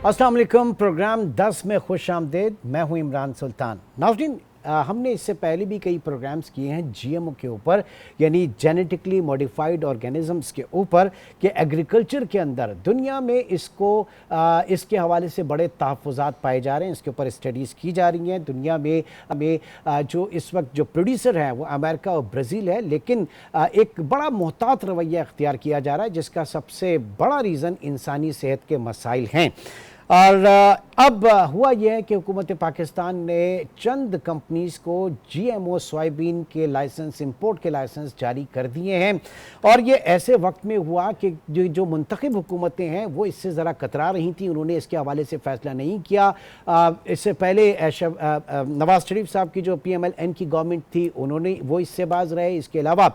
अस्सलाम वालेकुम। प्रोग्राम 10 में खुश आमदेद। मैं हूं इमरान सुल्तान। नाज़रीन, हमने इससे पहले भी कई प्रोग्राम्स किए हैं जीएमओ के ऊपर, यानी जेनेटिकली मॉडिफाइड ऑर्गेनिजम्स के ऊपर, कि एग्रीकल्चर के अंदर दुनिया में इसके हवाले से बड़े तहफ़्फ़ुज़ात पाए जा रहे हैं। इसके ऊपर स्टडीज़ की जा रही हैं। दुनिया में जो इस वक्त जो प्रोड्यूसर हैं वो अमेरिका और ब्राज़ील है, लेकिन एक बड़ा मोहतात रवैया अख्तियार किया जा रहा है, जिसका सबसे बड़ा रीज़न इंसानी सेहत के मसाइल हैं। और अब हुआ यह है कि हुकूमत पाकिस्तान ने चंद कंपनीज़ को जीएमओ सोयाबीन के लाइसेंस, इंपोर्ट के लाइसेंस जारी कर दिए हैं। और ये ऐसे वक्त में हुआ कि जो मुंतखब हुकूमतें हैं वो इससे ज़रा कतरा रही थी। उन्होंने इसके हवाले से फ़ैसला नहीं किया। इससे पहले नवाज़ शरीफ साहब की जो PMLN की गवर्नमेंट थी, उन्होंने वो इससे बाज रहे। इसके अलावा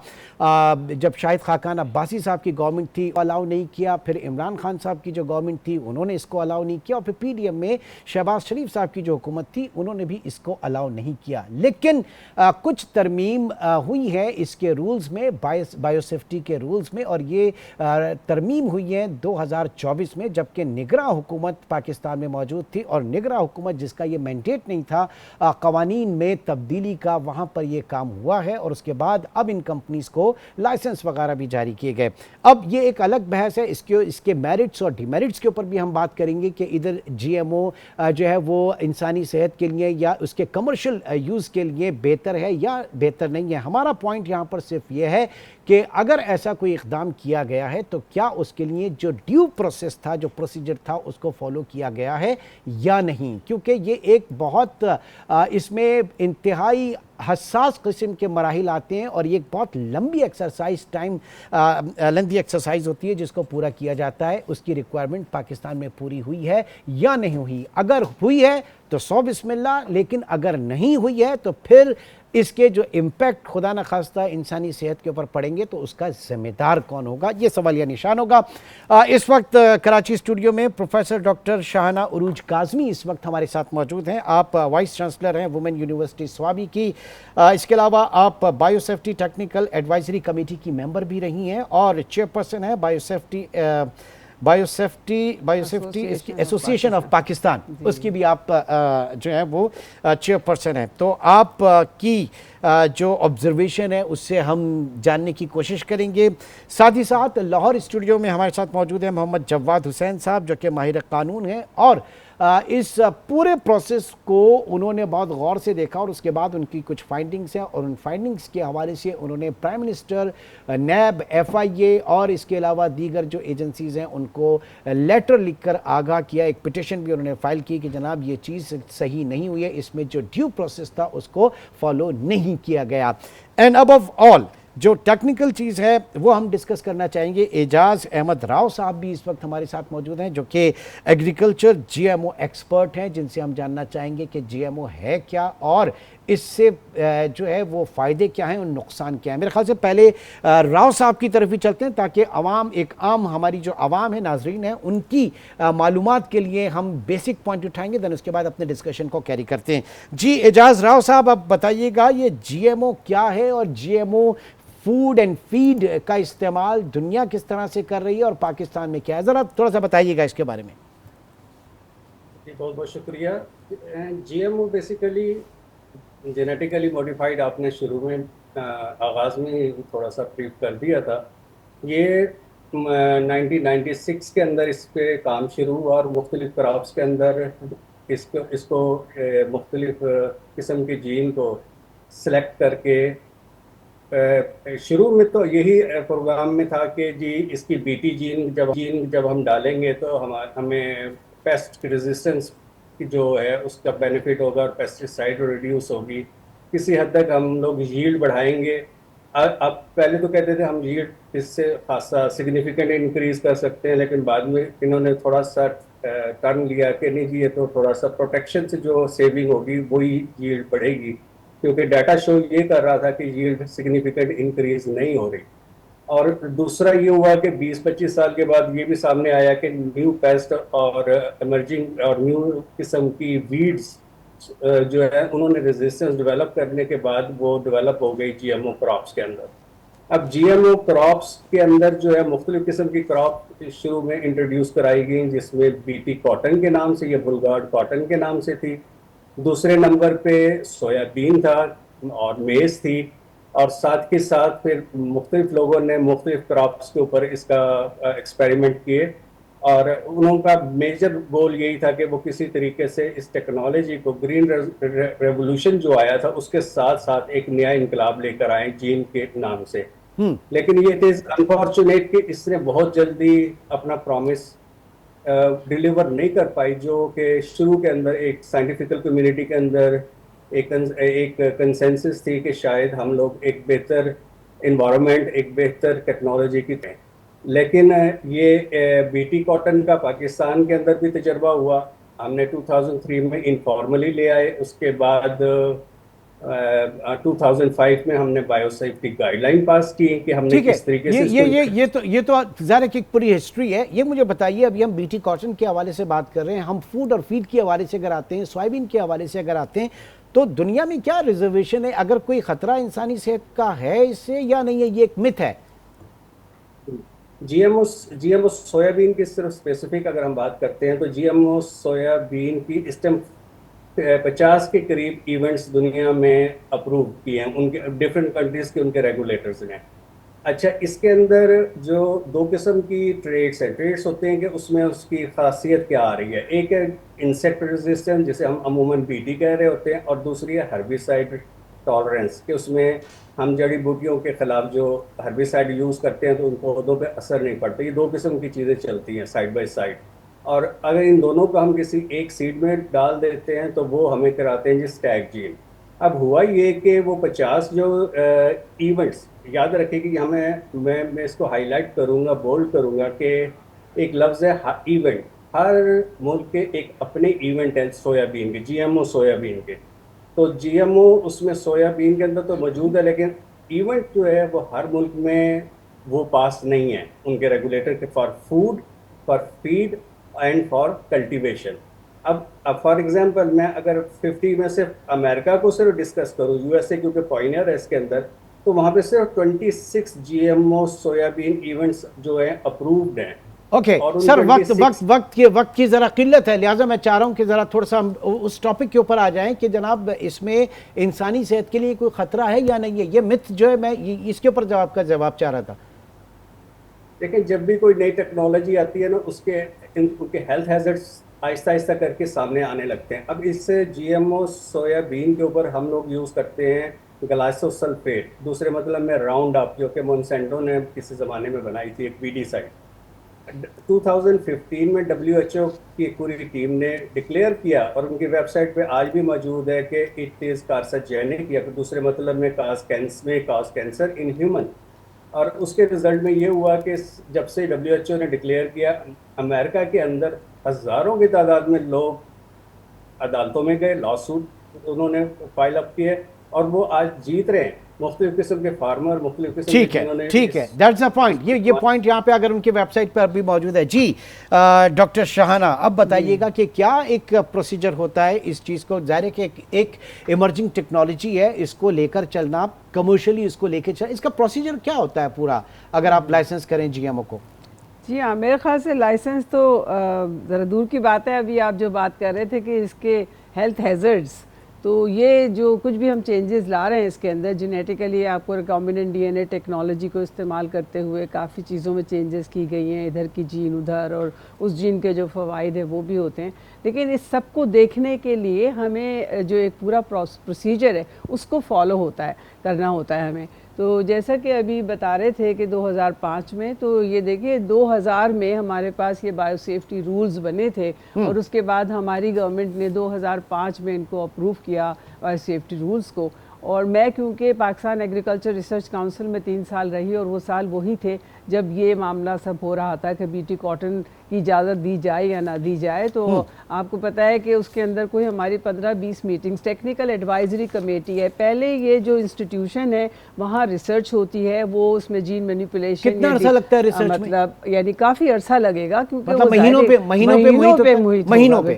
जब शाहिद खाकान अब्बासी साहब की गवर्नमेंट थी, अलाउ नहीं किया। फिर इमरान खान साहब की जो गवर्नमेंट थी, उन्होंने इसको अलाउ नहीं किया। और फिर PDM में शहबाज शरीफ साहब की जो हुकूमत थी, उन्होंने भी इसको अलाउ नहीं किया। लेकिन कुछ तरमीम हुई है इसके रूल्स में, बायोसेफ्टी के रूल्स में, और ये तरमीम हुई है 2024 में, जबकि निगरां हुकूमत पाकिस्तान में मौजूद थी। और निगरां हुकूमत जिसका ये मैंडेट नहीं था कवानीन में तब्दीली का, वहाँ पर ये काम हुआ है। और उसके बाद अब इन कंपनीज़ को लाइसेंस वगैरह भी जारी किए गए। अब ये एक अलग बहस है, इसके मेरिट्स और डिमेरिट्स के ऊपर भी हम बात करेंगे कि इधर GMO जो है वो इंसानी सेहत के लिए या उसके कमर्शियल यूज़ के लिए बेहतर है या बेहतर नहीं है। हमारा पॉइंट यहाँ पर सिर्फ ये है कि अगर ऐसा कोई इक़दाम किया गया है तो क्या उसके लिए जो ड्यू प्रोसेस था, जो प्रोसीजर था, उसको फॉलो किया गया है या नहीं। क्योंकि ये एक बहुत इसमें इंतहाई हसास किस्म के मराहिल आते हैं और ये एक बहुत लंबी एक्सरसाइज लेंथी एक्सरसाइज होती है जिसको पूरा किया जाता है। उसकी रिक्वायरमेंट पाकिस्तान में पूरी हुई है या नहीं हुई। अगर हुई है तो 100 बिस्मिल्लाह, लेकिन अगर नहीं हुई है तो फिर इसके जो इम्पैक्ट खुदा न खास्ता इंसानी सेहत के ऊपर पड़ेंगे तो उसका जिम्मेदार कौन होगा, ये सवाल या निशान होगा। इस वक्त कराची स्टूडियो में प्रोफेसर डॉक्टर शाहना उरूज काज़मी इस वक्त हमारे साथ मौजूद हैं। आप वाइस चांसलर हैं वुमेन यूनिवर्सिटी स्वाबी की। इसके अलावा आप बायोसेफ्टी टेक्निकल एडवाइजरी कमेटी की मेंबर भी रही हैं और चेयरपर्सन हैं बायोसेफ्टी एसोसिएशन ऑफ पाकिस्तान, उसकी भी आप जो है वो चेयरपर्सन है। तो आप की जो ऑब्जर्वेशन है उससे हम जानने की कोशिश करेंगे। साथ ही साथ लाहौर स्टूडियो में हमारे साथ मौजूद है मोहम्मद जवाद हुसैन साहब, जो कि माहिर कानून हैं और इस पूरे प्रोसेस को उन्होंने बहुत गौर से देखा और उसके बाद उनकी कुछ फाइंडिंग्स हैं और उन फाइंडिंग्स के हवाले से उन्होंने प्राइम मिनिस्टर, NAB, FIA और इसके अलावा दीगर जो एजेंसीज़ हैं उनको लेटर लिखकर आगाह किया। एक पिटिशन भी उन्होंने फाइल की कि जनाब ये चीज़ सही नहीं हुई है, इसमें जो ड्यू प्रोसेस था उसको फॉलो नहीं किया गया। एंड अबव ऑल जो टेक्निकल चीज़ है वो हम डिस्कस करना चाहेंगे। एजाज अहमद राव साहब भी इस वक्त हमारे साथ मौजूद हैं, जो कि एग्रीकल्चर GMO एक्सपर्ट हैं, जिनसे हम जानना चाहेंगे कि GMO है क्या और इससे जो है वो फ़ायदे क्या हैं और नुकसान क्या है। मेरे ख्याल से पहले राव साहब की तरफ ही चलते हैं ताकि हमारी जो आवाम है, नाजरीन है, उनकी मालूमात के लिए हम बेसिक पॉइंट उठाएंगे, देन उसके बाद अपने डिस्कशन को कैरी करते हैं। जी एजाज राव साहब, आप बताइएगा ये GMO क्या है और GMO फूड एंड फीड का इस्तेमाल दुनिया किस तरह से कर रही है और पाकिस्तान में क्या है, ज़रा थोड़ा सा बताइएगा इसके बारे में। जी बहुत बहुत शुक्रिया। GMO बेसिकली जेनेटिकली मॉडिफाइड, आपने शुरू में आगाज़ में थोड़ा सा ब्रीफ कर दिया था। ये 1996 के अंदर इस पे काम शुरू हुआ और मुख्तलिफ क्रॉप्स के अंदर इसको मुख्तलिफ किस्म के जीन को सिलेक्ट करके शुरू में तो यही प्रोग्राम में था कि जी इसकी BT जीन जब हम डालेंगे तो हमें पेस्ट रेजिस्टेंस जो है उसका बेनिफिट होगा और पेस्टिसाइड रिड्यूस होगी। किसी हद तक हम लोग यील्ड बढ़ाएंगे। अब पहले तो कहते थे हम यील्ड इससे खासा सिग्निफिकेंट इंक्रीज कर सकते हैं, लेकिन बाद में इन्होंने थोड़ा सा टर्न लिया कि नहीं जी ये तो थोड़ा सा प्रोटेक्शन से जो सेविंग होगी वही यील्ड बढ़ेगी, क्योंकि डाटा शो ये कर रहा था कि यील्ड सिग्निफिकेंट इंक्रीज नहीं हो रही। और दूसरा ये हुआ कि 20-25 साल के बाद ये भी सामने आया कि न्यू पेस्ट और इमर्जिंग और न्यू किस्म की वीड्स जो है उन्होंने रेजिस्टेंस डेवलप करने के बाद वो डेवलप हो गई GMO क्रॉप्स के अंदर। अब जीएमओ क्रॉप्स के अंदर जो है मुख्तलिफ किस्म की क्रॉप शुरू में इंट्रोड्यूस कराई गई, जिसमें बीटी कॉटन के नाम से, ये बुलगार्ड कॉटन के नाम से थी। दूसरे नंबर पे सोयाबीन था और मेज थी। और साथ के साथ फिर मुख्तलिफ लोगों ने मुख्तलिफ क्रॉप्स के ऊपर इसका एक्सपेरिमेंट किए, और उनका मेजर गोल यही था कि वो किसी तरीके से इस टेक्नोलॉजी को, ग्रीन रेवोल्यूशन जो आया था उसके साथ साथ एक नया इनकलाब लेकर आए जीन के नाम से। लेकिन ये इट इज अनफॉर्चुनेट कि इसने बहुत जल्दी अपना प्रॉमिस डिलीवर नहीं कर पाई, जो कि शुरू के अंदर एक साइंटिफिकल कम्युनिटी के अंदर एक कंसेंसस थी कि शायद हम लोग एक बेहतर इन्वायरमेंट, एक बेहतर टेक्नोलॉजी की थे। लेकिन ये बीटी कॉटन का पाकिस्तान के अंदर भी तजर्बा हुआ। हमने 2003 में इनफॉर्मली ले आए, उसके बाद 2005 में हमने बायोसेफ्टी गाइडलाइन पास की कि हमने ठीक है, किस तरीके ये से ये ये ये तो ज़ाहिर की एक पूरी हिस्ट्री है। ये मुझे बताइए, अभी हम बीटी कॉटन के हवाले से बात कर रहे हैं, हम फूड और फीड के हवाले से अगर आते हैं, सोयाबीन के हवाले से अगर आते हैं, तो दुनिया में क्या रिजर्वेशन है? अगर कोई खतरा इंसानी सेहत का है इससे या नहीं है, ये एक मिथ है? जीएमओ सोयाबीन की सिर्फ स्पेसिफिक अगर हम बात करते हैं तो जीएमओ सोयाबीन की इस टाइम 50 के करीब इवेंट्स दुनिया में अप्रूव किए हैं, उनके डिफरेंट कंट्रीज के उनके रेगुलेटर्स ने। अच्छा, इसके अंदर जो दो किस्म की ट्रेड्स होते हैं कि उसमें उसकी खासियत क्या आ रही है। एक है इंसेक्ट रेजिस्टेंस, जिसे हम अमूमन बीटी कह रहे होते हैं, और दूसरी है हर्बिसाइड टॉलरेंस, कि उसमें हम जड़ी बूटियों के खिलाफ जो हर्बिसाइड यूज़ करते हैं तो उन पौधों पे असर नहीं पड़ता। ये दो किस्म की चीज़ें चलती हैं साइड बाय साइड, और अगर इन दोनों को हम किसी एक सीड में डाल देते हैं तो वो हमें कराते हैं जी स्टैग जीन। अब हुआ ये कि वो 50 जो इवेंट्स, याद रखें कि हमें मैं इसको हाईलाइट करूंगा, बोल्ड करूंगा कि एक लफ्ज़ है इवेंट। हर मुल्क के एक अपने इवेंट हैं सोयाबीन के, जीएमओ सोयाबीन के। तो जीएमओ उसमें सोयाबीन के अंदर तो मौजूद है, लेकिन इवेंट जो है वो हर मुल्क में वो पास नहीं है उनके रेगुलेटर के, for food, for feed and for cultivation. अब फॉर एग्जांपल मैं अगर 50 में सिर्फ अमेरिका को सिर्फ डिस्कस करूं, यूएसए क्योंकि पॉइनियर है इसके अंदर, तो वहां पे सिर्फ 26 जीएमओ सोयाबीन इवेंट्स जो हैं अप्रूव्ड हैं। ओके सर, वक्त की ज़रा किल्लत है, लिहाजा मैं चाह रहा हूँ कि ज़रा थोड़ा सा हम उस टॉपिक के ऊपर आ जाएं कि जनाब इसमें इंसानी सेहत के लिए कोई ख़तरा है या नहीं है। ये मिथ जो है, मैं इसके ऊपर जवाब चाह रहा था। लेकिन जब भी कोई नई टेक्नोलॉजी आती है ना, उनके हेल्थ हैजर्ड्स आहिस्ता आहिस्ता करके सामने आने लगते हैं। अब इस जीएमओ सोयाबीन के ऊपर हम लोग यूज़ करते हैं ग्लाइसोसल्फेट, दूसरे मतलब में राउंड अप, जो कि मोनसेंटो ने किसी ज़माने में बनाई थी, एक वीडीसाइड। 2015 में डब्ल्यूएचओ की एक पूरी टीम ने डिक्लेयर किया, और उनकी वेबसाइट पे आज भी मौजूद है कि इट इज़ कार्सिनोजेनिक, या दूसरे मतलब में काज कैंसर इन ह्यूमन। और उसके रिजल्ट में ये हुआ कि जब से डब्ल्यूएचओ ने डिक्लेयर किया, अमेरिका के अंदर हज़ारों की तादाद में लोग अदालतों में गए, लॉ सूट उन्होंने फाइल अप किए, और वो आज जीत रहे हैं। मुख्तलिफ किस्म के फार्मर, मुख्तलिफ किस्म ठीक है, ठीक है, दैट्स द पॉइंट। ये पॉइंट यहाँ पे अगर उनकी वेबसाइट पर भी मौजूद है। जी डॉक्टर शाहाना, अब बताइएगा कि क्या एक प्रोसीजर होता है इस चीज़ को? ज़ाहिर है कि एक इमर्जिंग टेक्नोलॉजी है, इसको लेकर चलना, कमर्शियली इसको लेकर चलना, इसका प्रोसीजर क्या होता है पूरा, अगर आप लाइसेंस करें जीएमओ को? जी हाँ, मेरे ख्याल से लाइसेंस तो ज़रा दूर की बात है। अभी आप जो बात कर रहे थे कि इसके हेल्थ हैज़र्ड्स, तो ये जो कुछ भी हम चेंजेस ला रहे हैं इसके अंदर, जेनेटिकली आपको रिकॉम्बिनेंट डीएनए टेक्नोलॉजी को इस्तेमाल करते हुए काफ़ी चीज़ों में चेंजेस की गई हैं, इधर की जीन उधर, और उस जीन के जो फ़वाइद है वो भी होते हैं। लेकिन इस सब को देखने के लिए हमें जो एक पूरा प्रोसीजर है उसको फॉलो करना होता है हमें। तो जैसा कि अभी बता रहे थे कि 2005 में, तो ये देखिए 2000 में हमारे पास ये बायोसेफ्टी रूल्स बने थे, और उसके बाद हमारी गवर्नमेंट ने 2005 में इनको अप्रूव किया बायोसेफ्टी रूल्स को। और मैं क्योंकि पाकिस्तान एग्रीकल्चर रिसर्च काउंसिल में 3 साल रही, और वो साल वही थे जब ये मामला सब हो रहा था कि बीटी कॉटन की इजाज़त दी जाए या ना दी जाए, तो आपको पता है कि उसके अंदर कोई हमारी 15-20 मीटिंग्स, टेक्निकल एडवाइजरी कमेटी है। पहले ये जो इंस्टीट्यूशन है वहाँ रिसर्च होती है, वो उसमें जीन मैनिपुलेशन, कितना अरसा लगता है रिसर्च में? मतलब यानी काफ़ी अरसा लगेगा, क्योंकि मतलब महीनों पे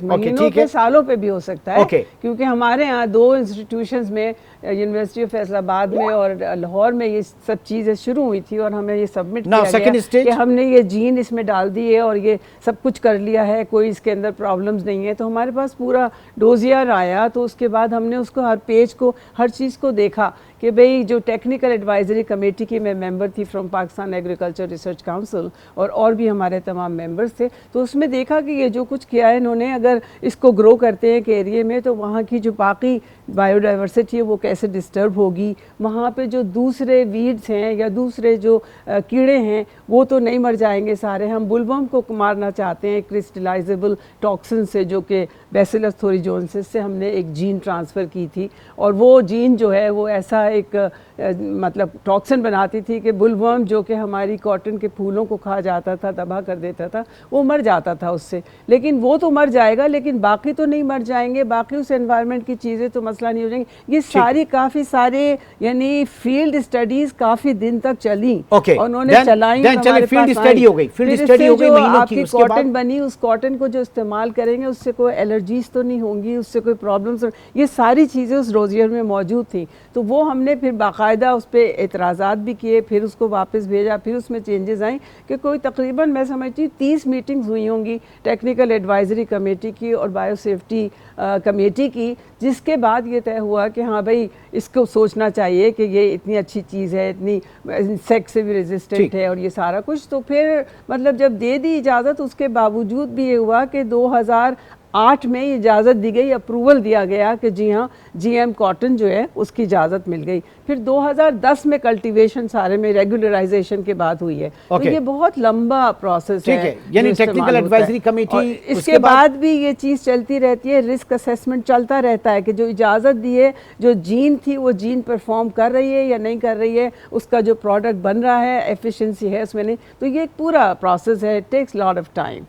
सालों पे भी हो सकता है। Okay. क्योंकि हमारे यहाँ 2 इंस्टीट्यूशंस में, यूनिवर्सिटी ऑफ फैसलाबाद में और लाहौर में, ये सब चीज़ें शुरू हुई थी और हमें ये सबमिट किया गया कि हमने ये जीन इसमें डाल दी है और ये सब कुछ कर लिया है, कोई इसके अंदर प्रॉब्लम्स नहीं है। तो हमारे पास पूरा डोजियर आया, तो उसके बाद हमने उसको हर पेज को, हर चीज़ को देखा कि भाई जो टेक्निकल एडवाइजरी कमेटी की मैं मेंबर थी from Pakistan agriculture research council, और भी हमारे तमाम मेंबर्स थे। तो उसमें देखा कि ये जो कुछ किया है इन्होंने, अगर इसको ग्रो करते हैं कि एरिया में, तो वहाँ की जो बाकी बायोडाइवर्सिटी है वो कैसे डिस्टर्ब होगी, वहाँ पे जो दूसरे वीड्स हैं या दूसरे जो कीड़े हैं वो तो नहीं मर जाएंगे सारे। हम बुलवर्म को मारना चाहते हैं क्रिस्टलाइजेबल टॉक्सिन से, जो कि बैसिलस थोरीजोनेसिस से हमने एक जीन ट्रांसफ़र की थी, और वो जीन जो है वो ऐसा एक मतलब टॉक्सिन बनाती थी कि बुलवर्म, जो कि हमारी कॉटन के फूलों को खा जाता था, तबाह कर देता था, वो मर जाता था उससे। लेकिन वो तो मर जाएगा, लेकिन बाकी तो नहीं मर जाएंगे, बाकी उस एनवायरनमेंट की चीज़ें तो मसला नहीं हो जाएंगी। ये सारी काफ़ी सारे यानी फील्ड स्टडीज़ काफ़ी दिन तक चली, उन्होंने चलाई, फील्ड स्टडी हो गई, फील्ड स्टडी हो गई महीनों की। उसके बाद कॉटन बनी, उस कॉटन को जो इस्तेमाल करेंगे उससे कोई एलर्जीज तो नहीं होंगी, उससे कोई प्रॉब्लम्स, ये सारी चीज़ें उस रोजियर में मौजूद थी। तो वो हमने फिर बाकायदा उस पर एतराज़ात भी किए, फिर उसको वापस भेजा, फिर उसमें चेंजेस आए कि कोई तकरीबन मैं समझती हूँ 30 मीटिंग्स हुई होंगी टेक्निकल एडवाइजरी कमेटी की और बायो सेफ्टी कमेटी की, जिसके बाद ये तय हुआ कि हाँ भाई इसको सोचना चाहिए कि ये इतनी अच्छी चीज़ है, इतनी इंसेक्ट से भी रेजिस्टेंट है और ये सारा कुछ। तो फिर मतलब जब दे दी इजाज़त, उसके बावजूद भी ये हुआ कि 2008 में इजाज़त दी गई, अप्रूवल दिया गया कि जी हाँ जीएम कॉटन जो है उसकी इजाज़त मिल गई। फिर 2010 में कल्टीवेशन सारे में रेगुलराइजेशन के बाद हुई है। तो ये बहुत लंबा प्रोसेस है, यानी टेक्निकल एडवाइजरी कमेटी, इसके बाद भी ये चीज़ चलती रहती है, रिस्क असेसमेंट चलता रहता है कि जो इजाज़त दी है, जो जीन थी वो जीन परफॉर्म कर रही है या नहीं कर रही है, उसका जो प्रोडक्ट बन रहा है एफिशिएंसी है उसमें नहीं। तो ये एक पूरा प्रोसेस है, it takes lot of time.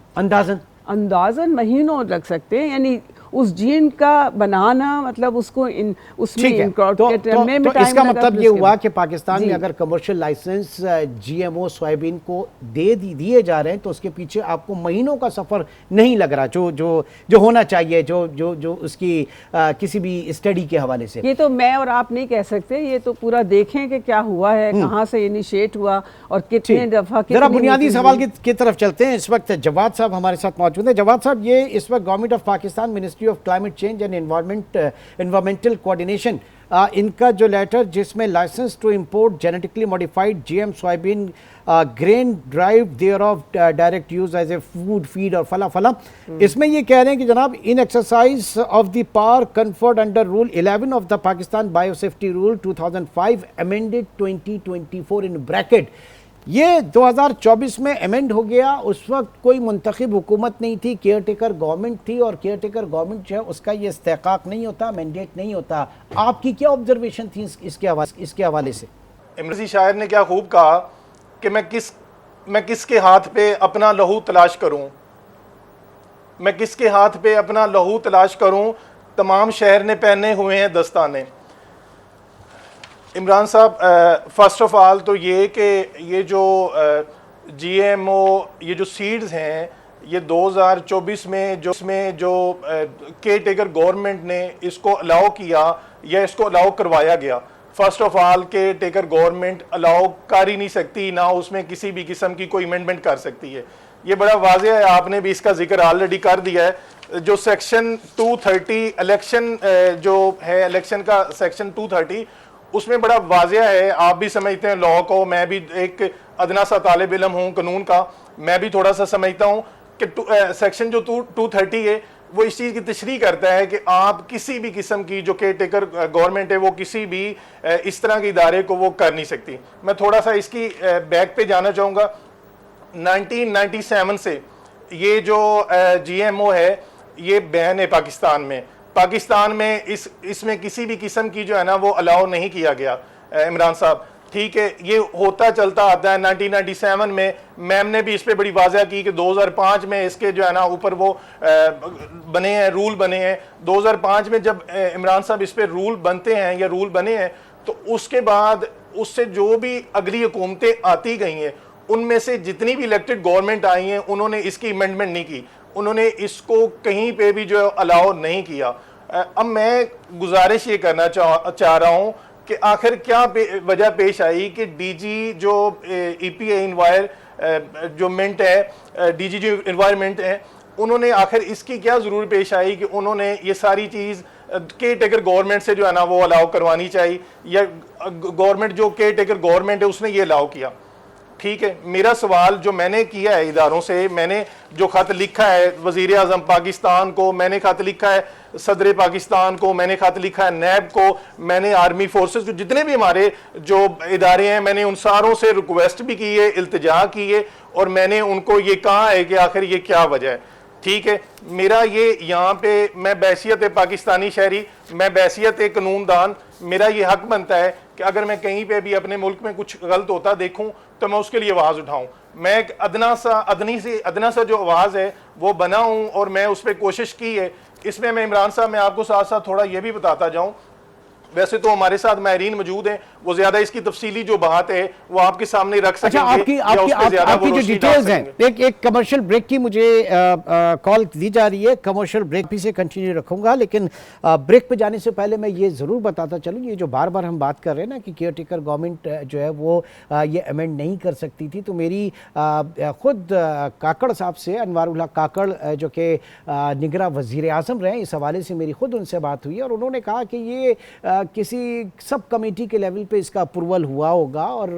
अंदाज़न महीनों लग सकते हैं, यानी उस जीन का बनाना, मतलब उसको उसमें तो इसका मतलब ये हुआ कि पाकिस्तान में अगर कमर्शियल लाइसेंस जीएमओ सोयाबीन को दिए जा रहे हैं तो उसके पीछे आपको महीनों का सफर नहीं लग रहा, जो होना चाहिए, जो उसकी किसी भी स्टडी के हवाले से। ये तो मैं और आप नहीं कह सकते, ये तो पूरा देखें कि क्या हुआ है, कहाँ से इनिशिएट हुआ और कितने दफा। जरा बुनियादी सवाल की तरफ चलते हैं। इस वक्त जवाद साहब हमारे साथ मौजूद हैं। जवाद साहब, ये इस वक्त government of Pakistan ministry of climate change and environmental coordination, इनका जो लेटर जिसमें licence to import genetically modified GM soybean grain drive thereof direct use as a food feed और फला, इसमें ये कह रहे हैं कि जनाब in exercise of the power conferred under rule 11 of the Pakistan biosafety rule 2005 amended 2024 in bracket, ये 2024 में अमेंड हो गया। उस वक्त कोई मुंतखब हुकूमत नहीं थी, केयर टेकर गवर्नमेंट थी, और केयर टेकर गवर्नमेंट जो है उसका ये इस्तेकाक नहीं होता, मैंडेट नहीं होता। आपकी क्या ऑब्जर्वेशन थी इसके हवाले से? इमरान शायर ने क्या खूब कहा कि मैं किसके हाथ पे अपना लहू तलाश करूं, मैं किसके हाथ पे अपना लहू तलाश करूं, तमाम शहर ने पहने हुए हैं दस्ताने। इमरान साहब, फर्स्ट ऑफ ऑल तो ये कि ये जो जीएमओ ये जो सीड्स हैं, ये 2024 में जो केयर टेकर गवर्नमेंट ने इसको अलाउ किया या इसको अलाउ करवाया गया, first of all care taker government allow कर ही नहीं सकती, ना उसमें किसी भी किस्म की कोई अमेंडमेंट कर सकती है। ये बड़ा वाज़ेह है, आपने भी इसका जिक्र ऑलरेडी कर दिया है। जो सेक्शन 230 इलेक्शन जो है, इलेक्शन का सेक्शन 230, उसमें बड़ा वाज़ेह है, आप भी समझते हैं लॉ को, मैं भी एक अदना सा तालिब इल्म हूँ कानून का, मैं भी थोड़ा सा समझता हूँ कि सेक्शन जो 230 है वो इस चीज़ की तशरीह करता है कि आप किसी भी किस्म की जो केयर टेकर गवर्नमेंट है वो किसी भी इस तरह के इदारे को वो कर नहीं सकती। मैं थोड़ा सा इसकी बैक पे जाना चाहूँगा। 1997 से ये जो जीएमओ है ये बैन है पाकिस्तान में इसमें किसी भी किस्म की जो है ना वो अलाउ नहीं किया गया इमरान साहब। ठीक है, ये होता चलता आता है। 1997 में मैम ने भी इस पे बड़ी वाज़ह की कि 2005 में इसके जो है ना ऊपर वो बने हैं, रूल बने हैं। 2005 में जब इमरान साहब इस पे रूल बनते हैं या रूल बने हैं, तो उसके बाद उससे जो भी अगली हुकूमतें आती गई हैं, उनमें से जितनी भी इलेक्टेड गवर्नमेंट आई हैं, उन्होंने इसकी अमेंडमेंट नहीं की, उन्होंने इसको कहीं पे भी जो अलाउ नहीं किया। अब मैं गुजारिश ये करना चाह रहा हूँ कि आखिर क्या वजह पेश आई कि डीजी जो ईपीए इन्वायरमेंट है, डीजी जो इन्वायरमेंट है, उन्होंने आखिर इसकी क्या ज़रूरत पेश आई कि उन्होंने ये सारी चीज़ केयर टेकर गवर्नमेंट से जो है ना वो अलाउ करवानी चाहिए, या गवर्नमेंट जो केयर टेकर गवर्नमेंट है उसने ये अलाउ किया। ठीक है, मेरा सवाल जो मैंने किया है इदारों से, मैंने जो खत लिखा है वज़ीर आज़म पाकिस्तान को, मैंने खत लिखा है सदर पाकिस्तान को, मैंने खत लिखा है नैब को, मैंने आर्मी फोर्सेस को, जितने भी हमारे जो इदारे हैं, मैंने उन सारों से रिक्वेस्ट भी की है, इल्तिजा की है, और मैंने उनको ये कहा है कि आखिर ये क्या वजह है। ठीक है, मेरा ये यहाँ पे, मैं बैसियत पाकिस्तानी शहरी, मैं बैसियत कानूनदान, मेरा ये हक बनता है कि अगर मैं कहीं पे भी अपने मुल्क में कुछ गलत होता देखूं तो मैं उसके लिए आवाज़ उठाऊं। मैं एक अदना सा जो आवाज़ है वो बना हूं, और मैं उस पर कोशिश की है। इसमें मैं इमरान साहब, मैं आपको साथ साथ थोड़ा ये भी बताता जाऊं, वैसे तो हमारे साथ माहिरीन मौजूद हैं, वो ज्यादा इसकी तफसीली जो बात है वो आपके सामने रख सकेंगे। अच्छा, आपकी जो डिटेल्स हैं, एक कमर्शियल ब्रेक की मुझे कॉल दी जा रही है, कमर्शियल ब्रेक भी से कंटिन्यू रखूंगा, लेकिन ब्रेक पे जाने से पहले मैं ये ज़रूर बताता चलूँ, ये जो बार बार हम बात कर रहे हैं ना कि केयर टेकर गवर्नमेंट जो है वो ये अमेंड नहीं कर सकती थी, तो मेरी खुद काकड़ साहब से, अनवारुल्लाह काकड़ जो कि निगरां वज़ीर आज़म रहे, इस हवाले से मेरी खुद उनसे बात हुई, और उन्होंने कहा कि ये किसी सब कमेटी के लेवल पे इसका अप्रूवल हुआ होगा, और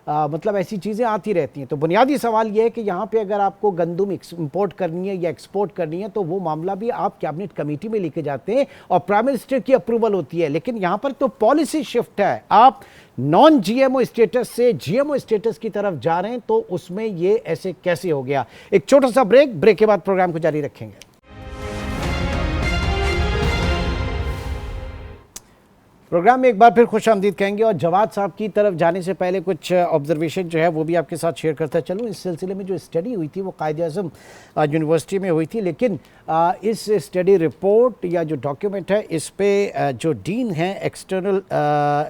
मतलब ऐसी चीज़ें आती रहती हैं। तो बुनियादी सवाल यह है कि यहाँ पे अगर आपको गंदम इंपोर्ट करनी है या एक्सपोर्ट करनी है, तो वो मामला भी आप कैबिनेट कमेटी में लेके जाते हैं और प्राइम मिनिस्टर की अप्रूवल होती है। लेकिन यहाँ पर तो पॉलिसी शिफ्ट है, आप नॉन जीएमओ स्टेटस से जीएमओ स्टेटस की तरफ जा रहे हैं, तो उसमें ये ऐसे कैसे हो गया। एक छोटा सा ब्रेक के बाद प्रोग्राम को जारी रखेंगे। प्रोग्राम में एक बार फिर खुशामदीद कहेंगे, और जवाद साहब की तरफ जाने से पहले कुछ ऑब्जर्वेशन जो है वो भी आपके साथ शेयर करता चलूँ। इस सिलसिले में जो स्टडी हुई थी वो कायद-ए-आज़म यूनिवर्सिटी में हुई थी, लेकिन इस स्टडी रिपोर्ट या जो डॉक्यूमेंट है, इस पे जो डीन हैं, external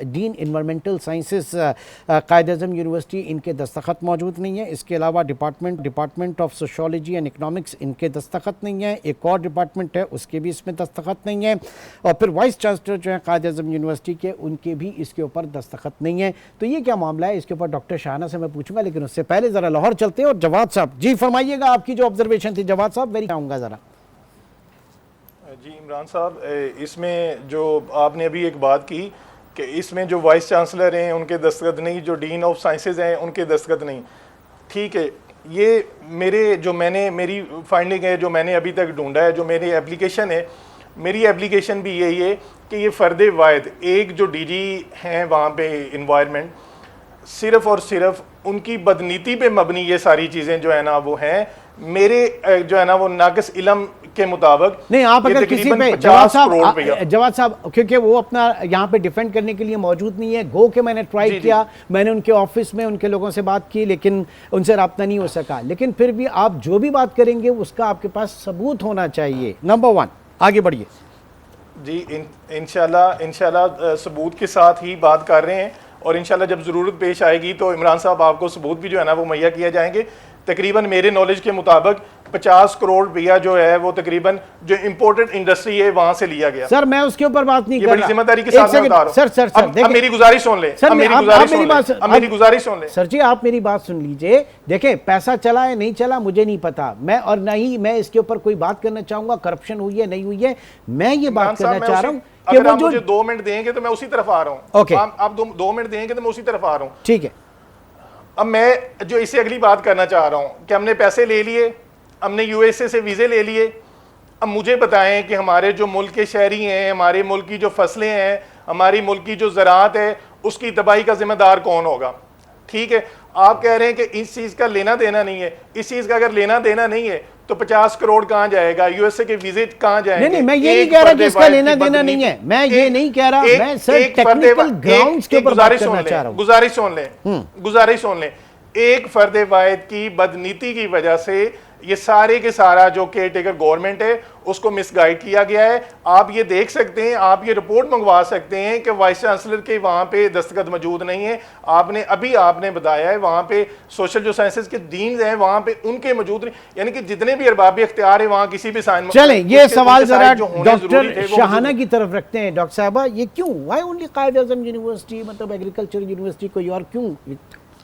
dean environmental sciences Quaid-e-Azam university, इनके दस्तखत मौजूद नहीं है। इसके अलावा department of sociology and economics, इनके दस्तखत नहीं है। एक और डिपार्टमेंट है, उसके भी इसमें दस्तखत नहीं है, और फिर वाइस चांसलर जो है कायद-ए-आज़म यूनिवर्सिटी के, उनके भी इसके ऊपर दस्तखत नहीं है। तो ये क्या मामला है, इसके ऊपर डॉक्टर शाहाना से मैं पूछूंगा, लेकिन उससे पहले जरा लाहौर चलते हैं और जवाद साहब जी फरमाइएगा, आपकी जो ऑब्जर्वेशन थी जवाद साहब, वेरी आऊंगा जरा। जी इमरान साहब, इसमें जो आपने अभी एक बात की कि इसमें जो वाइस चांसलर हैं उनके दस्तखत नहीं, जो डीन ऑफ साइंसेज हैं उनके दस्तखत नहीं। ठीक है, ये मेरी फाइंडिंग है, जो मैंने अभी तक ढूंढा है, जो मेरी एप्लीकेशन है, मेरी एप्लीकेशन भी यही है कि ये फ़र्द वाहिद एक जो डीजी हैं वहाँ पे इन्वायरमेंट, सिर्फ़ और सिर्फ उनकी बदनीति पे मबनी ये सारी चीज़ें जो है ना वो हैं। मेरे जो है ना वो नाक़िस इल्म के मुताबिक नहीं, आप अगर किसी पे जवाद साहब, क्योंकि वो अपना यहाँ पे डिफेंड करने के लिए मौजूद नहीं है, गो के मैंने ट्राई किया, मैंने उनके ऑफिस में उनके लोगों से बात की, लेकिन उनसे रब्ता नहीं हो सका। लेकिन फिर भी आप जो भी बात करेंगे उसका आपके पास सबूत होना चाहिए, नंबर 1, आगे बढ़िए जी। इंशाल्लाह सबूत के साथ ही बात कर रहे हैं, और इंशाल्लाह जब ज़रूरत पेश आएगी तो इमरान साहब आपको सबूत भी जो है ना वो मुहैया किया जाएंगे। तकरीबन मेरे नॉलेज के मुताबिक 50 करोड़ रुपया जो है वो तकरीबन जो इंपोर्टेड इंडस्ट्री है वहां से लिया गया। सर मैं उसके ऊपर बात नहीं कर रहा, बड़ी जिम्मेदारी के साथ बता रहा हूं। सर मेरी गुजारिश सुन ले, मेरी गुजारिश सुन ले। सर जी आप मेरी बात सुन लीजिए। देखें, पैसा चला है नहीं चला मुझे नहीं पता, मैं और नहीं मैं इसके ऊपर कोई बात करना चाहूंगा, करप्शन हुई है नहीं हुई है, मैं ये बात करना चाह रहा हूँ कि अगर आप मुझे 2 मिनट देंगे तो मैं उसी तरफ आ रहा हूँ। ओके, आप 2 मिनट देंगे तो मैं उसी तरफ आ रहा हूँ। ठीक है। अब मैं जो इससे अगली बात करना चाह रहा हूँ कि हमने पैसे ले लिए, हमने यूएसए से वीज़े ले लिए। अब मुझे बताएं कि हमारे जो मुल्क के शहरी हैं, हमारे मुल्क की जो फसलें हैं, हमारी मुल्क की जो ज़राअत है, उसकी तबाही का जिम्मेदार कौन होगा? ठीक है, आप कह रहे हैं कि इस चीज़ का लेना देना नहीं है। इस चीज़ का अगर लेना देना नहीं है तो 50 करोड़ कहाँ जाएगा, यूएसए के विजिट कहाँ जाएंगे? नहीं, मैं ये नहीं कह रहा कि इसका लेना देना नहीं है, मैं ये नहीं कह रहा, मैं सर टेक्निकल ग्राउंड्स के ऊपर बात करना चाह रहा हूं। गुजारिश सुन लें। एक फर्द वाहिद की बदनीति की वजह से ये सारे के सारा जो केयर टेकर गवर्नमेंट है उसको मिसगाइड किया गया है। आप ये देख सकते हैं, आप ये रिपोर्ट मंगवा सकते हैं कि वाइस चांसलर के वहां पे दस्तखत मौजूद नहीं है। आपने बताया है वहां पे सोशल जो साइंसेज के डीन हैं वहां पे उनके मौजूद नहीं, यानी कि जितने भी अरबाबी इख्तियार है वहां किसी भी साइन। चलें ये सवाल जरा डॉक्टर शाहाना की तरफ रखते हैं। डॉक्टर साहबा ये क्यों, व्हाई ओनली कायद-ए-आज़म यूनिवर्सिटी, मतलब एग्रीकल्चर यूनिवर्सिटी कोई और क्यों?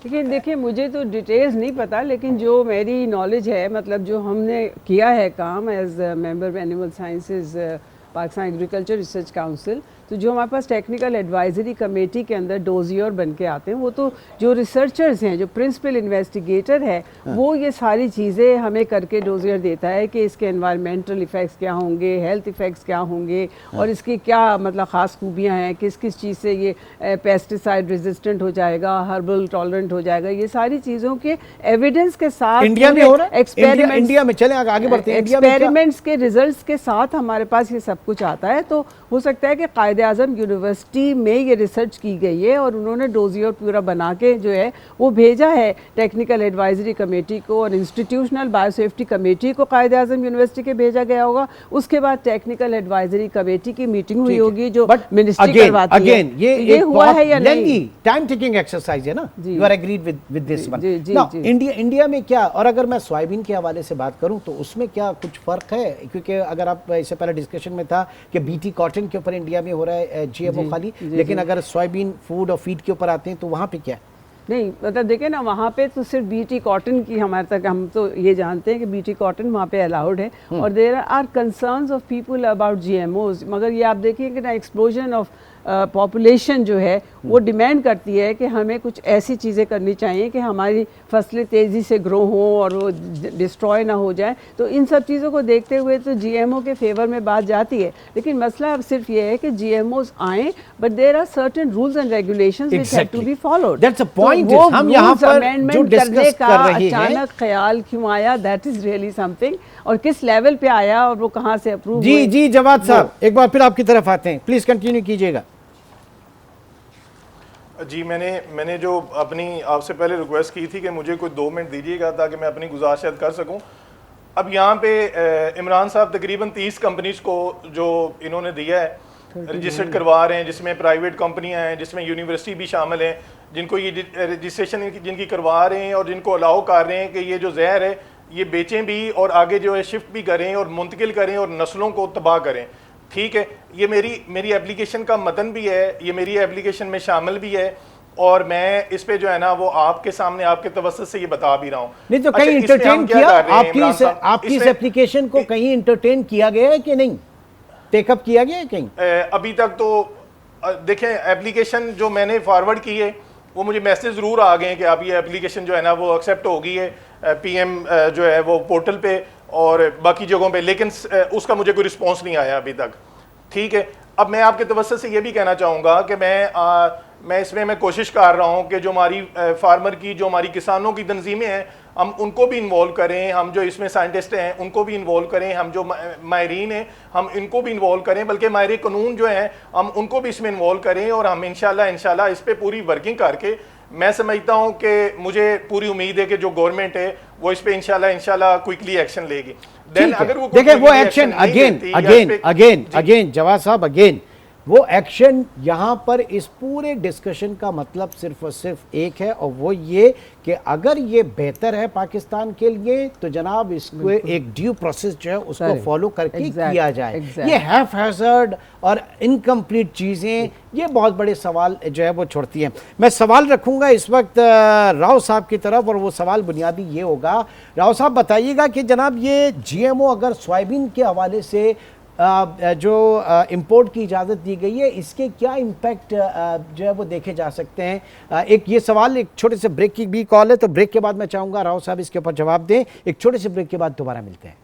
लेकिन देखिए मुझे तो डिटेल्स नहीं पता, लेकिन जो मेरी नॉलेज है, मतलब जो हमने किया है काम as member of animal sciences Pakistan agriculture research council, तो जो हमारे पास टेक्निकल एडवाइजरी कमेटी के अंदर डोजियर बन के आते हैं, वो तो जो रिसर्चर्स हैं, जो प्रिंसिपल इन्वेस्टिगेटर है, वो ये सारी चीज़ें हमें करके डोजियर देता है कि इसके एनवायरमेंटल इफ़ेक्ट्स क्या होंगे, हेल्थ इफ़ेक्ट्स क्या होंगे, और इसकी क्या मतलब ख़ास खूबियाँ हैं, किस किस चीज़ से ये पेस्टिसाइड रेजिस्टेंट हो जाएगा, हर्बल टॉलरेंट हो जाएगा, ये सारी चीज़ों के एविडेंस के साथ इंडिया में हो रहा है, एक्सपेरिमेंट, इंडिया में चले आगे बढ़ते हैं, एक्सपेरिमेंट्स के रिजल्ट्स के साथ हमारे पास ये सब कुछ आता है। तो हो सकता है कि कायद-ए-आज़म यूनिवर्सिटी में ये रिसर्च की गई है और उन्होंने डोजियर पूरा बना के जो है वो भेजा है टेक्निकल एडवाइजरी कमेटी को, और इंस्टीट्यूशनल बायोसेफ्टी कमेटी को कायद-ए-आज़म यूनिवर्सिटी के भेजा गया होगा। उसके बाद टेक्निकल एडवाइजरी कमेटी की मीटिंग हुई होगी जो मिनिस्ट्री करवाती है। ये हुआ है या नहीं? टाइम टेकिंग एक्सरसाइज है ना, you are agreed with this one. Now India में क्या, और अगर मैं सोयाबीन के हवाले से बात करूं तो उसमें क्या कुछ फर्क है? क्योंकि अगर आप इससे पहले डिस्कशन में था कि बीटी कॉटन के ऊपर इंडिया में हो रहा है जीएमओ खाली, लेकिन अगर सोयाबीन फूड और फीड के ऊपर आते हैं तो वहाँ पे क्या? नहीं, मतलब देखें ना, वहाँ पे तो सिर्फ बीटी कॉटन की हमारे तक, हम तो ये जानते हैं कि बीटी कॉटन वहाँ पे अलाउड है, और there are concerns of people about GMOs. मगर ये आप देखिए कि ना एक्सप्लोजन ऑफ पॉपुलेशन जो है वो डिमांड करती है कि हमें कुछ ऐसी चीज़ें करनी चाहिए कि हमारी फसलें तेज़ी से ग्रो हों और वो डिस्ट्रॉय ना हो जाए। तो इन सब चीज़ों को देखते हुए तो जीएमओ के फेवर में बात जाती है, लेकिन मसला अब सिर्फ ये है कि जीएमओज आए, but there are certain rules and regulations which have to be followed. That's a point, हम यहाँ पर जो डिस्कस कर रहे हैं, अचानक ख्याल क्यों आया, दैट इज रियली समथिंग, और किस लेवल पे आया और वो कहाँ से अप्रूव हुए। जी जवाद साहब एक बार फिर आपकी तरफ आते हैं, प्लीज कंटिन्यू कीजिएगा। जी मैंने जो अपनी आपसे पहले रिक्वेस्ट की थी कि मुझे कोई 2 मिनट दीजिएगा ताकि मैं अपनी गुजारिश कर सकूं। अब यहाँ पे इमरान साहब तकरीबन 30 कंपनीज को जो इन्होंने दिया है रजिस्टर्ड करवा रहे हैं, जिसमें प्राइवेट कंपनियां हैं, जिसमें यूनिवर्सिटी भी शामिल हैं, जिनको ये रजिस्ट्रेशन जिनकी करवा रहे हैं और जिनको अलाउ कर रहे हैं कि ये जो जहर है ये बेचें भी और आगे जो है शिफ्ट भी करें और मुंतकिल करें और नस्लों को तबाह करें। ठीक है, ये मेरी एप्लीकेशन का मतन भी है, ये मेरी एप्लीकेशन में शामिल भी है, और मैं इस पे जो है ना वो आपके सामने आपके तवज्जुह से ये बता भी रहा हूँ। नहीं तो कहीं इंटरटेन किया आपकी इस एप्लीकेशन को, कहीं इंटरटेन किया गया है कि नहीं, टेकअप किया गया है कहीं? अभी तक तो देखें, एप्लीकेशन जो मैंने फॉरवर्ड की है वो मुझे मैसेज जरूर आ गए हैं कि अब ये एप्लीकेशन जो है ना वो एक्सेप्ट हो गई है पीएम जो है वो पोर्टल पे और बाकी जगहों पे, लेकिन उसका मुझे कोई रिस्पॉन्स नहीं आया अभी तक। ठीक है, अब मैं आपके तवज्जुह से ये भी कहना चाहूँगा कि मैं इसमें कोशिश कर रहा हूँ कि जो हमारी फार्मर की, जो हमारी किसानों की तंजीमें हैं, हम उनको भी इन्वॉल्व करें, हम जो इसमें साइंटिस्ट हैं उनको भी इन्वॉल्व करें, हम जो माहिरीन हैं हम इनको भी इन्वॉल्व करें, बल्कि माहिर कानून जो हैं हम उनको भी इसमें इन्वॉल्व करें, और हम इंशाल्लाह इस पर पूरी वर्किंग करके, मैं समझता हूं कि मुझे पूरी उम्मीद है कि जो गवर्नमेंट है वो इस पे इंशाल्लाह क्विकली एक्शन लेगी। देन अगर वो देखिए वो एक्शन अगेन जवाद साहब अगेन वो एक्शन यहाँ पर इस पूरे डिस्कशन का मतलब सिर्फ और सिर्फ एक है, और वो ये कि अगर ये बेहतर है पाकिस्तान के लिए तो जनाब इसको एक ड्यू प्रोसेस जो है उसको फॉलो करके किया जाए। ये हैफ हैजर्ड और इनकम्प्लीट चीज़ें ये बहुत बड़े सवाल जो है वो छोड़ती हैं। मैं सवाल रखूँगा इस वक्त राव साहब की तरफ, और वो सवाल बुनियादी ये होगा, राव साहब बताइएगा कि जनाब ये जीएमओ अगर सोयाबीन के हवाले से जो इंपोर्ट की इजाज़त दी गई है, इसके क्या इम्पैक्ट जो है वो देखे जा सकते हैं? एक ये सवाल, एक छोटे से ब्रेक की भी कॉल है, तो ब्रेक के बाद मैं चाहूँगा राव साहब इसके ऊपर जवाब दें। एक छोटे से ब्रेक के बाद दोबारा मिलते हैं।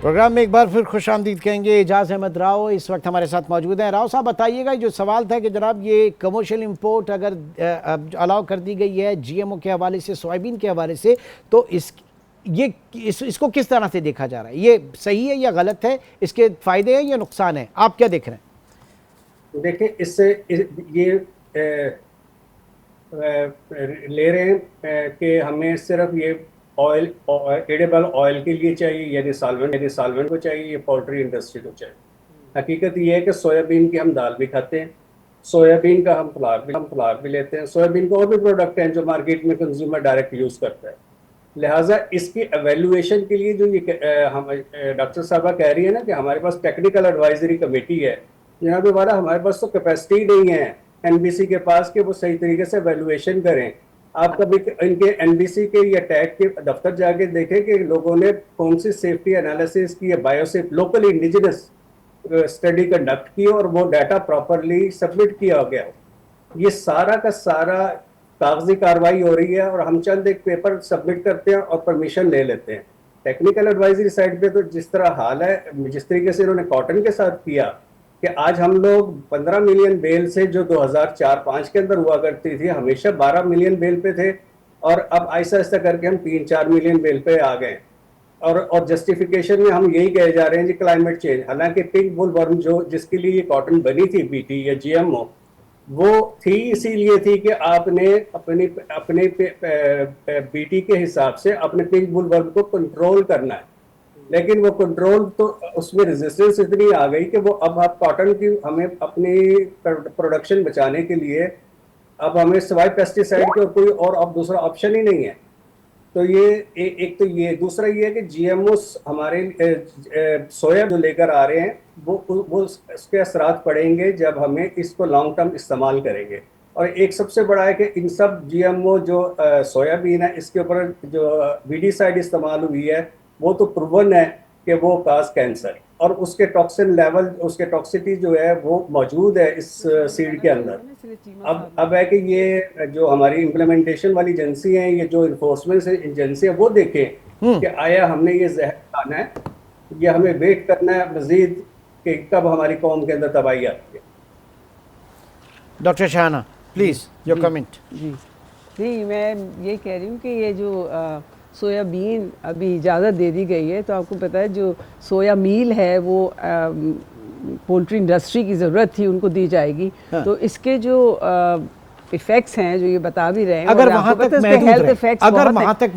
प्रोग्राम में एक बार फिर खुश आमदीद कहेंगे। एजाज अहमद राव इस वक्त हमारे साथ मौजूद हैं। राव साहब बताइएगा, जो सवाल था कि जनाब ये कमर्शियल इंपोर्ट अगर अलाउ कर दी गई है जीएमओ के हवाले से, सोयाबीन के हवाले से, तो इसको किस तरह से देखा जा रहा है? ये सही है या गलत है? इसके फ़ायदे हैं या नुकसान है? आप क्या देख रहे हैं? देखिए, इससे ये ले रहे हैं कि हमें सिर्फ ये ऑयल, एडिबल ऑयल के लिए चाहिए, यानी साल्वेंट को चाहिए, ये पोल्ट्री इंडस्ट्री को चाहिए। हकीकत ये है कि सोयाबीन की हम दाल भी खाते हैं, सोयाबीन का हम फ्लावर भी लेते हैं, सोयाबीन के और भी प्रोडक्ट हैं जो मार्केट में कंज्यूमर डायरेक्ट यूज़ करता है। लिहाजा इसकी एवेल्युएशन के लिए जो ये हम डॉक्टर साहबा कह रही है ना कि हमारे पास टेक्निकल एडवाइजरी कमेटी है, जनाब वाला हमारे पास तो कैपेसिटी नहीं है एनबीसी के पास कि वो सही तरीके से एवेल्युएशन करें। आप कभी इनके एनबीसी के या टैग के दफ्तर जाके देखें कि लोगों ने कौन सी सेफ्टी एनालिसिस की या बायोसेफ लोकल इंडिजिनस स्टडी कंडक्ट की और वो डाटा प्रॉपरली सबमिट किया गया। ये सारा का सारा कागजी कार्रवाई हो रही है और हम चंद एक पेपर सबमिट करते हैं और परमिशन ले लेते हैं। टेक्निकल एडवाइजरी साइड पे तो जिस तरह हाल है, जिस तरीके से इन्होंने कॉटन के साथ किया कि आज हम लोग 15 मिलियन बेल से जो 2004-05 के अंदर हुआ करती थी, हमेशा 12 मिलियन बेल पे थे और अब आहिस्ता आहिस्ता करके हम 3-4 मिलियन बेल पे आ गए। और जस्टिफिकेशन में हम यही कहे जा रहे हैं जी क्लाइमेट चेंज। हालांकि पिंक बुल वर्म जो जिसके लिए ये कॉटन बनी थी, बीटी या जीएमओ, वो थी इसीलिए थी कि आपने अपने बीटी के हिसाब से अपने पिंक बुल वर्म को कंट्रोल करना है, लेकिन वो कंट्रोल तो उसमें रेजिस्टेंस इतनी आ गई कि वो अब आप कॉटन की हमें अपनी प्रोडक्शन बचाने के लिए अब हमें सिवाय पेस्टिसाइड के और कोई और अब दूसरा ऑप्शन ही नहीं है। तो ये एक तो ये, दूसरा ये है कि जीएमओ हमारे सोया जो लेकर आ रहे हैं वो उसके असरात पड़ेंगे जब हमें इसको लॉन्ग टर्म इस्तेमाल करेंगे। और एक सबसे बड़ा है कि इन सब जीएमओ जो सोयाबीन है इसके ऊपर जो वीडीसाइड इस्तेमाल हुई है वो तो प्रूवन है कि वो काज कैंसर और उसके टॉक्सिन लेवल, उसके टॉक्सिटी जो है वो मौजूद है इस सीड के अंदर। अब है कि ये जो हमारी इम्प्लीमेंटेशन वाली एजेंसी है, ये जो इन्फोर्समेंट एजेंसी है, वो देखें कि आया हमने ये जहर खाना है या हमें वेट करना है मजीद कि कब हमारी कौम के अंदर तबाही आती है। Doctor Shahana please your comment. जी नहीं, मैं ये कह रही हूँ कि ये जो सोयाबीन अभी इजाज़त दे दी गई है, तो आपको पता है जो सोया मील है वो पोल्ट्री इंडस्ट्री की ज़रूरत थी, उनको दी जाएगी। हाँ। तो इसके जो इफेक्ट्स हैं जो ये बता भी रहे हैं, अगर वहाँ तक हेल्थ इफेक्ट्स अगर वहाँ तक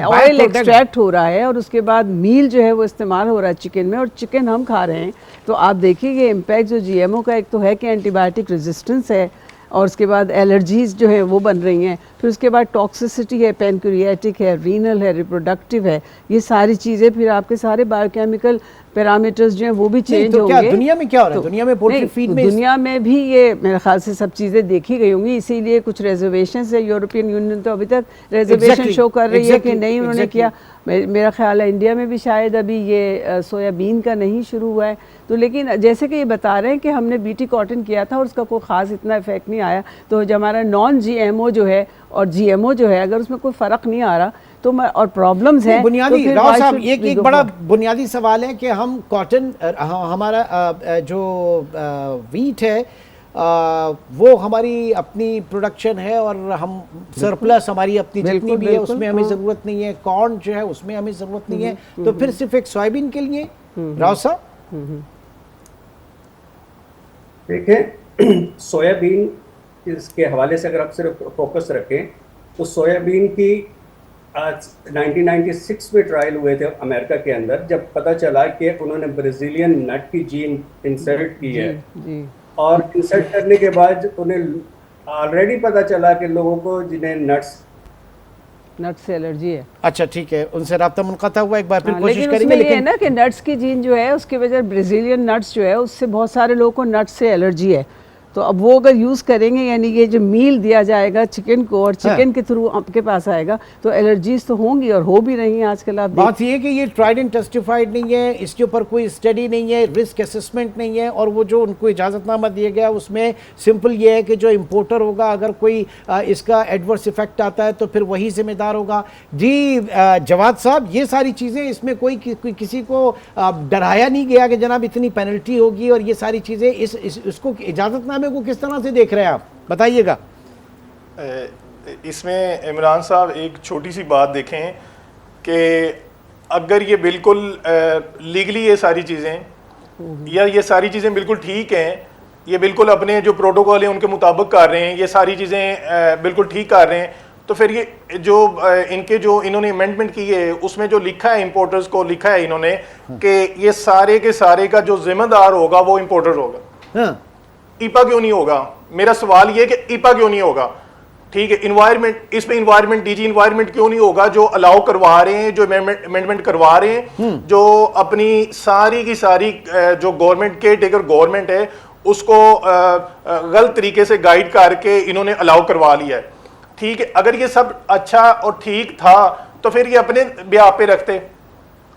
ऑयल एक्सट्रैक्ट हो रहा है और उसके बाद मील जो है वो इस्तेमाल हो रहा है चिकन में, और चिकन हम खा रहे हैं, तो आप देखिए ये इम्पैक्ट जो जीएमओ का एक तो है कि एंटीबायोटिक रेजिस्टेंस है और उसके बाद एलर्जीज़ जो है वो बन रही हैं, फिर उसके बाद टॉक्सिसिटी है, पैनक्रियाटिक है, रीनल है, रिप्रोडक्टिव है, ये सारी चीज़ें, फिर आपके सारे बायोकेमिकल पैरामीटर्स जो हैं वो भी चेंज होंगे। क्या दुनिया में क्या हो रहा है? दुनिया में पोल्ट्री फीड में दुनिया में भी ये मेरे ख्याल से सब चीज़ें देखी गई होंगी, इसीलिए कुछ रिजर्वेशन है। यूरोपियन यूनियन तो अभी तक रिजर्वेशन शो कर रही है कि नहीं उन्होंने किया। मेरा ख्याल है इंडिया में भी शायद अभी ये सोयाबीन का नहीं शुरू हुआ है। तो लेकिन जैसे कि ये बता रहे हैं कि हमने बीटी कॉटन किया था और उसका कोई ख़ास इतना इफेक्ट नहीं आया, तो जो हमारा नॉन जीएमओ जो है और जीएमओ जो है, अगर उसमें कोई फ़र्क नहीं आ रहा तो और प्रॉब्लम्स हैं बुनियादी। तो राव साहब एक बड़ा बुनियादी सवाल है कि हम कॉटन, हमारा जो वीट है वो हमारी अपनी प्रोडक्शन है और हम सरप्लस हमारी अपनी जितनी भी है उसमें हमें ज़रूरत नहीं है, कॉर्न जो है उसमें हमें ज़रूरत नहीं है, तो फिर सिर्फ एक सोयाबीन के लिए। राव साहब देखें, सोयाबीन इसके हवाले से अगर आप सिर्फ फोकस रखें तो सोयाबीन की आज 1996 में ट्रायल हुए थे अमेरिका के अंदर, जब पता चला कि उन्होंने ब्राज़ीलियन नट की जीन इंसर्ट की है और इंसर्ट करने के बाद उन्हें ऑलरेडी पता चला कि लोगों को जिन्हें नट से एलर्जी है। अच्छा ठीक है, उनसे राब्ता मुनक़ता हुआ, एक बार फिर कोशिश करेंगे। लेकिन ये है ना कि नट्स की जीन जो है उसके वजह ब्राज़ीलियन नट्स जो है उससे बहुत सारे लोगों को नट्स से एलर्जी है, तो अब वो अगर यूज़ करेंगे, यानी ये जो मील दिया जाएगा चिकन को और चिकन के थ्रू आपके पास आएगा, तो एलर्जीज तो होंगी और हो भी रही हैं आजकल। आप बात ये है कि ये ट्राइड एंड टेस्टिफाइड नहीं है, इसके ऊपर कोई स्टडी नहीं है, रिस्क असेसमेंट नहीं है, और वो जो उनको इजाज़तनामा दिया गया उसमें सिंपल ये है कि जो इम्पोर्टर होगा अगर कोई इसका एडवर्स इफेक्ट आता है तो फिर वही जिम्मेदार होगा। जी जवाद साहब, ये सारी चीज़ें, इसमें कोई किसी को डराया नहीं गया कि जनाब इतनी पेनल्टी होगी और ये सारी चीज़ें, इसको इजाज़तनामे को किस तरह से देख रहे हैं आप, बताइएगा। इसमें इमरान साहब एक छोटी सी बात देखें कि अगर ये बिल्कुल लीगली ये सारी चीज़ें या ये सारी चीज़ें बिल्कुल ठीक हैं, ये बिल्कुल अपने जो प्रोटोकॉल है उनके मुताबिक कर रहे हैं, ये सारी चीज़ें बिल्कुल ठीक कर रहे हैं, तो फिर ये जो इनके जो इन्होंने अमेंडमेंट की है उसमें जो लिखा है, इंपोर्टर्स को लिखा है इन्होंने कि ये सारे के सारे का जो जिम्मेदार होगा वो इंपोर्टर होगा। हाँ। ईपा क्यों नहीं होगा? मेरा सवाल ये कि ईपा क्यों नहीं होगा? ठीक है, इन्वायरमेंट, इसमें इन्वायरमेंट, डीजी इन्वायरमेंट क्यों नहीं होगा? जो अलाउ करवा रहे हैं, जो अमेंडमेंट करवा रहे हैं, जो अपनी सारी की सारी जो गवर्नमेंट केयर टेकर गवर्नमेंट है उसको गलत तरीके से गाइड करके इन्होंने अलाउ करवा लिया है। ठीक है, अगर ये सब अच्छा और ठीक था तो फिर ये अपने ब्याह पे रखते,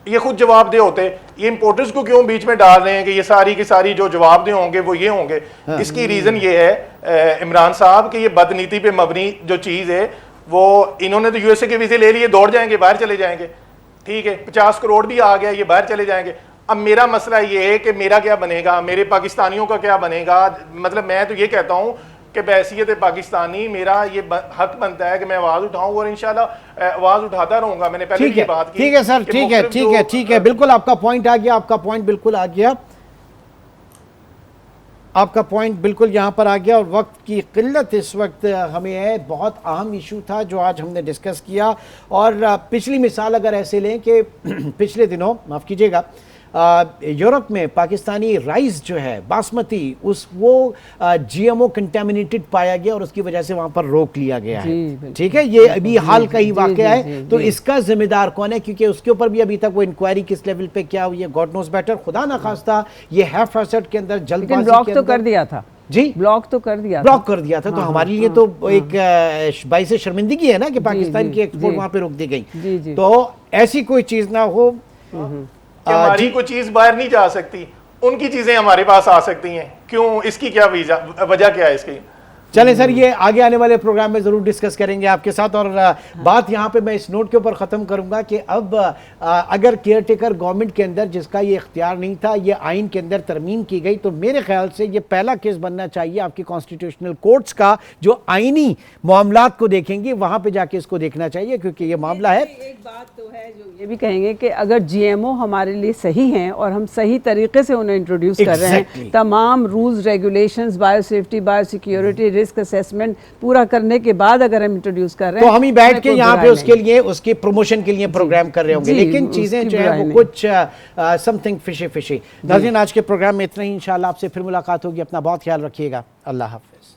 ये खुद जवाबदेह होते। ये इंपोर्टर्स को क्यों बीच में डाल रहे हैं कि ये सारी की सारी जो जवाबदेह होंगे वो ये होंगे? इसकी रीज़न ये है इमरान साहब कि ये बदनीति पे मबनी जो चीज़ है, वो इन्होंने तो यूएसए के वीज़े ले लिए, दौड़ जाएंगे, बाहर चले जाएंगे। ठीक है, 50 करोड़ भी आ गया, ये बाहर चले जाएंगे। अब मेरा मसला ये है कि मेरा क्या बनेगा, मेरे पाकिस्तानियों का क्या बनेगा? मतलब मैं तो ये कहता हूँ कि बहैसियत पाकिस्तानी मेरा ये हक बनता है कि मैं आवाज़ उठाऊं और इंशाल्लाह आवाज़ उठाता रहूंगा। मैंने पहले भी बात की। ठीक है सर, ठीक है, बिल्कुल आपका पॉइंट आ गया, आपका पॉइंट बिल्कुल आ गया, आपका पॉइंट बिल्कुल यहाँ पर आ गया। और वक्त की किल्लत इस वक्त हमें है, बहुत अहम इशू था जो आज हमने डिस्कस किया। और पिछली मिसाल अगर ऐसे लें कि पिछले दिनों, माफ़ कीजिएगा, यूरोप में पाकिस्तानी राइस जो है बासमती, वो जीएमओ कंटेमिनेटेड पाया गया और उसकी वजह से वहां पर रोक लिया गया है। ठीक है, ये अभी हाल का ही वाकया है। तो इसका जिम्मेदार कौन है? क्योंकि उसके ऊपर भी अभी तक वो इंक्वायरी किस लेवल पे क्या हुई है, गॉड नोज बेटर। खुदा ना खास्ता ये हैफ एसेट के अंदर जल्दबाजी ब्लॉक तो कर दिया था जी, ब्लॉक तो कर दिया, ब्लॉक कर दिया था। तो हमारे लिए तो एक बाइस शर्मिंदगी है ना कि पाकिस्तान की एक्सपोर्ट वहां पे रोक दी गई। तो ऐसी कोई चीज ना हो कि हमारी कोई चीज बाहर नहीं जा सकती, उनकी चीजें हमारे पास आ सकती हैं। क्यों? इसकी क्या वजह क्या है इसकी? चलें सर, ये आगे आने वाले प्रोग्राम में ज़रूर डिस्कस करेंगे आपके साथ। और बात यहाँ पे मैं इस नोट के ऊपर ख़त्म करूँगा कि अब अगर केयर टेकर गवर्नमेंट के अंदर जिसका ये इख्तियार नहीं था, ये आइन के अंदर तरमीम की गई, तो मेरे ख्याल से ये पहला केस बनना चाहिए आपकी कॉन्स्टिट्यूशनल कोर्ट्स का, जो आइनी मामलात को देखेंगे वहाँ पर जाके इसको देखना चाहिए, क्योंकि ये मामला है। एक बात तो है जो ये भी कहेंगे कि अगर जीएमओ हमारे लिए सही हैं और हम सही तरीके से उन्हें इंट्रोड्यूस कर रहे हैं, तमाम rules regulations, biosafety, biosecurity, risk assessment पूरा करने के बाद अगर हम इंट्रोड्यूस कर रहे हैं, तो हम ही बैठ के यहाँ पे उसके लिए, उसके प्रमोशन के लिए प्रोग्राम कर रहे होंगे। लेकिन चीजें जो है वो कुछ समथिंग फिशी। नाज़रीन, आज के प्रोग्राम में इतना ही। इंशाल्लाह आपसे फिर मुलाकात होगी। अपना बहुत ख्याल रखिएगा। अल्लाह हाफिज।